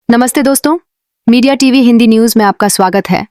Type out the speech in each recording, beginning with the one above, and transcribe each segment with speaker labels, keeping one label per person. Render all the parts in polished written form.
Speaker 1: नमस्ते दोस्तों, media TV Hindi news में आपका स्वागत है।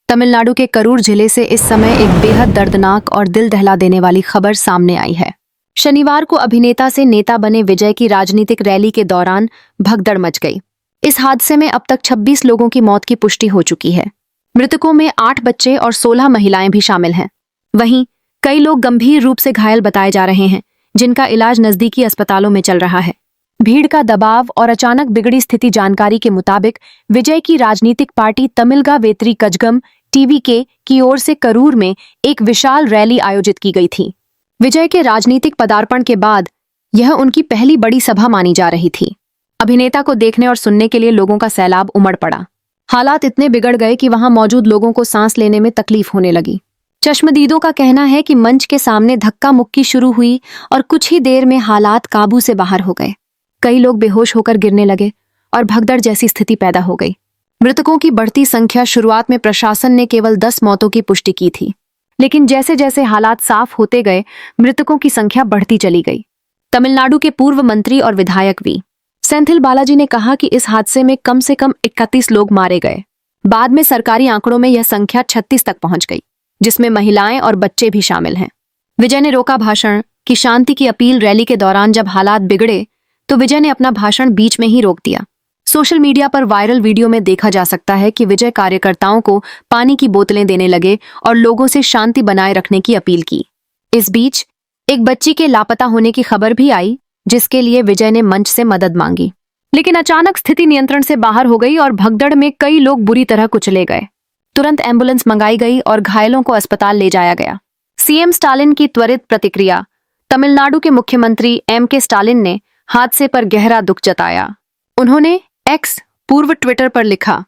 Speaker 1: तमिलनाडु के करूर जिले से इस समय एक बेहद दर्दनाक और दिल दहला देने वाली खबर सामने आई है। शनिवार को अभिनेता से नेता बने विजय की राजनीतिक रैली के दौरान भगदड़ मच गई। इस हादसे में अब तक 26 लोगों की मौत की पुष्टि हो चुकी है। मृतकों में 8 बच्चे और 16 महिलाएं भी शामिल हैं। वहीं कई लोग गंभीर रूप से घायल बताए जा रहे हैं, जिनका इलाज नजदीकी अस्पतालों में चल रहा है। भीड़ का दबाव और अचानक बिगड़ी स्थिति जानकारी के मुताबिक विजय की राजनीतिक पार्टी तमिलगा वेत्री कजगम टीवीके की ओर से करूर में एक विशाल रैली आयोजित की गई थी। विजय के राजनीतिक पदार्पण के बाद यह उनकी पहली बड़ी सभा मानी जा रही थी। अभिनेता को देखने और सुनने के लिए लोगों का सैलाब उमड़ पड़ा। हालात इतने बिगड़ गए कि वहां मौजूद लोगों को सांस लेने में तकलीफ होने लगी। चश्मदीदों का कहना है कि मंच के सामने धक्का मुक्की शुरू हुई और कुछ ही देर में हालात काबू से बाहर हो गए। कई लोग बेहोश होकर गिरने लगे और भगदड़ जैसी स्थिति पैदा हो गई। मृतकों की बढ़ती संख्या शुरुआत में प्रशासन ने केवल 10 मौतों की पुष्टि की थी, लेकिन जैसे जैसे हालात साफ होते गए मृतकों की संख्या बढ़ती चली गई। तमिलनाडु के पूर्व मंत्री और विधायक वी सेंथिल बालाजी ने कहा कि इस हादसे में कम से कम 31 लोग मारे गए। बाद में सरकारी आंकड़ों में यह संख्या 36 तक पहुंच गई, जिसमें महिलाएं और बच्चे भी शामिल हैं। विजय ने रोका भाषण की शांति की अपील। रैली के दौरान जब हालात बिगड़े तो विजय ने अपना भाषण बीच में ही रोक दिया। सोशल मीडिया पर वायरल वीडियो में देखा जा सकता है कि विजय कार्यकर्ताओं को पानी की बोतलें देने लगे और लोगों से शांति बनाए रखने की अपील की। इस बीच एक बच्ची के लापता होने की खबर भी आई, जिसके लिए विजय ने मंच से मदद मांगी, लेकिन अचानक स्थिति नियंत्रण से बाहर हो गई और भगदड़ में कई लोग बुरी तरह कुचले गए। तुरंत एम्बुलेंस मंगाई गई और घायलों को अस्पताल ले जाया गया। सीएम स्टालिन की त्वरित प्रतिक्रिया। तमिलनाडु के मुख्यमंत्री एम.के. स्टालिन ने हादसे पर गहरा दुख जताया। उन्होंने एक्स पूर्व ट्विटर पर लिखा,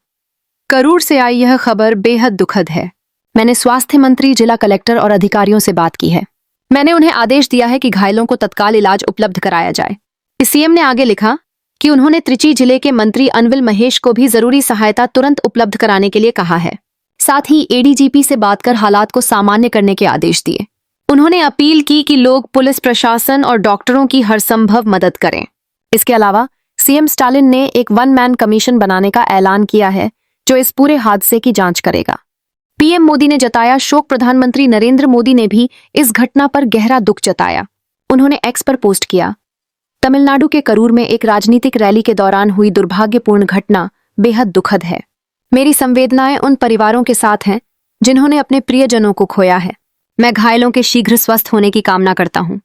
Speaker 1: करूर से आई यह खबर बेहद दुखद है। मैंने स्वास्थ्य मंत्री, जिला कलेक्टर और अधिकारियों से बात की है। मैंने उन्हें आदेश दिया है कि घायलों को तत्काल इलाज उपलब्ध कराया जाए। सीएम ने आगे लिखा कि उन्होंने त्रिची जिले के मंत्री अनविल महेश को भी जरूरी सहायता तुरंत उपलब्ध कराने के लिए कहा है। साथ ही एडीजीपी से बात कर हालात को सामान्य करने के आदेश दिए। उन्होंने अपील की कि लोग पुलिस प्रशासन और डॉक्टरों की हर संभव मदद करें। इसके अलावा सीएम स्टालिन ने एक 1 मैन कमीशन बनाने का ऐलान किया है, जो इस पूरे हादसे की जांच करेगा। पीएम मोदी ने जताया शोक। प्रधानमंत्री नरेंद्र मोदी ने भी इस घटना पर गहरा दुख जताया। उन्होंने एक्स पर पोस्ट किया, तमिलनाडु के करूर में एक राजनीतिक रैली के दौरान हुई दुर्भाग्यपूर्ण घटना बेहद दुखद है। मेरी संवेदनाएं उन परिवारों के साथ हैं जिन्होंने अपने प्रियजनों को खोया है। मैं घायलों के शीघ्र स्वस्थ होने की कामना करता हूं।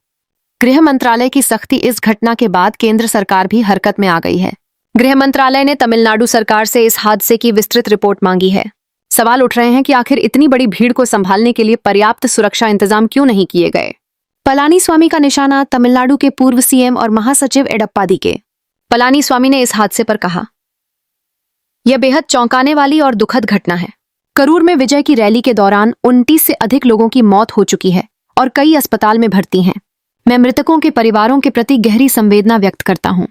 Speaker 1: गृह मंत्रालय की सख्ती। इस घटना के बाद केंद्र सरकार भी हरकत में आ गई है। गृह मंत्रालय ने तमिलनाडु सरकार से इस हादसे की विस्तृत रिपोर्ट मांगी है। सवाल उठ रहे हैं कि आखिर इतनी बड़ी भीड़ को संभालने के लिए पर्याप्त सुरक्षा इंतजाम क्यों नहीं किए गए। पलानीस्वामी का निशाना। तमिलनाडु के पूर्व सीएम और महासचिव एडप्पादी के पलानीस्वामी ने इस हादसे पर कहा, यह बेहद चौंकाने वाली और दुखद घटना है। करूर में विजय की रैली के दौरान 29 से अधिक लोगों की मौत हो चुकी है और कई अस्पताल में भर्ती हैं। मैं मृतकों के परिवारों के प्रति गहरी संवेदना व्यक्त करता हूं।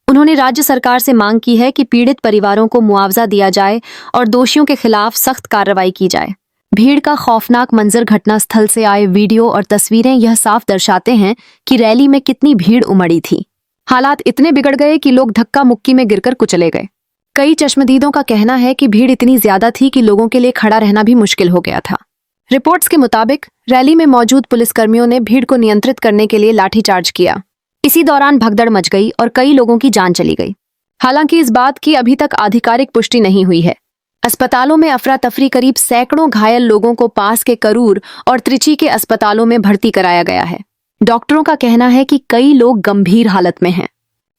Speaker 1: उन्होंने राज्य सरकार से मांग की है कि पीड़ित परिवारों को मुआवजा दिया जाए और दोषियों के खिलाफ सख्त कार्रवाई की जाए। भीड़ का खौफनाक मंजर। घटना स्थल से आए वीडियो और तस्वीरें यह साफ दर्शाते हैं कि रैली में कितनी भीड़ उमड़ी थी। हालात इतने बिगड़ गए कि लोग धक्का मुक्की में गिरकर कुचले गए। कई चश्मदीदों का कहना है कि भीड़ इतनी ज्यादा थी कि लोगों के लिए खड़ा रहना भी मुश्किल हो गया था। रिपोर्ट्स के मुताबिक रैली में मौजूद पुलिसकर्मियों ने भीड़ को नियंत्रित करने के लिए लाठीचार्ज किया। इसी दौरान भगदड़ मच गई और कई लोगों की जान चली गई। हालांकि इस बात की अभी तक आधिकारिक पुष्टि नहीं हुई है। अस्पतालों में अफरा तफरी। करीब सैकड़ों घायल लोगों को पास के करूर और त्रिची के अस्पतालों में भर्ती कराया गया है। डॉक्टरों का कहना है कि कई लोग गंभीर हालत में हैं।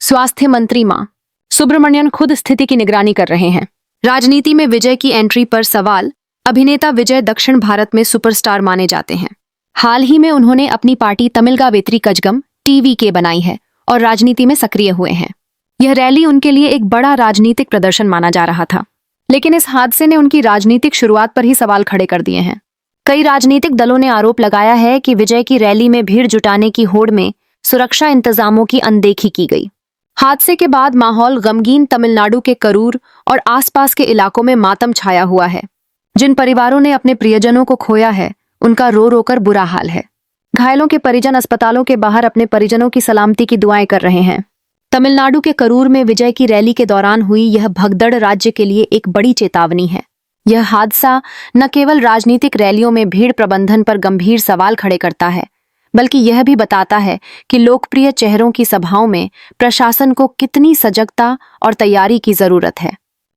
Speaker 1: स्वास्थ्य मंत्री मां सुब्रमण्यन खुद स्थिति की निगरानी कर रहे हैं। राजनीति में विजय की एंट्री पर सवाल। अभिनेता विजय दक्षिण भारत में सुपरस्टार माने जाते हैं। हाल ही में उन्होंने अपनी पार्टी तमिलगा वेत्री कजगम टीवीके बनाई है और राजनीति में सक्रिय हुए हैं। यह रैली उनके लिए एक बड़ा राजनीतिक प्रदर्शन माना जा रहा था, लेकिन इस हादसे ने उनकी राजनीतिक शुरुआत पर ही सवाल खड़े कर दिए हैं। कई राजनीतिक दलों ने आरोप लगाया है कि विजय की रैली में भीड़ जुटाने की होड़ में सुरक्षा इंतजामों की अनदेखी की गई। हादसे के बाद माहौल गमगीन। तमिलनाडु के करूर और आसपास के इलाकों में मातम छाया हुआ है। जिन परिवारों ने अपने प्रियजनों को खोया है, उनका रो रो कर बुरा हाल है। घायलों के परिजन अस्पतालों के बाहर अपने परिजनों की सलामती की दुआएं कर रहे हैं। तमिलनाडु के करूर में विजय की रैली के दौरान हुई यह भगदड़ राज्य के लिए एक बड़ी चेतावनी है। यह हादसा न केवल राजनीतिक रैलियों में भीड़ प्रबंधन पर गंभीर सवाल खड़े करता है, बल्कि यह भी बताता है कि लोकप्रिय चेहरों की सभाओं में प्रशासन को कितनी सजगता और तैयारी की जरूरत है।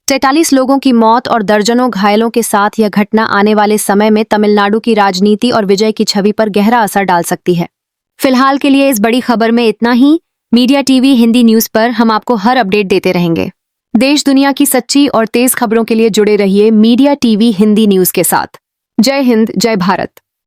Speaker 1: 43 लोगों की मौत और दर्जनों घायलों के साथ यह घटना आने वाले समय में तमिलनाडु की राजनीति और विजय की छवि पर गहरा असर डाल सकती है। फिलहाल के लिए इस बड़ी खबर में इतना ही। मीडिया टीवी हिंदी न्यूज पर हम आपको हर अपडेट देते रहेंगे। देश दुनिया की सच्ची और तेज खबरों के लिए जुड़े रहिए मीडिया टीवी हिंदी न्यूज के साथ। जय हिंद, जय भारत।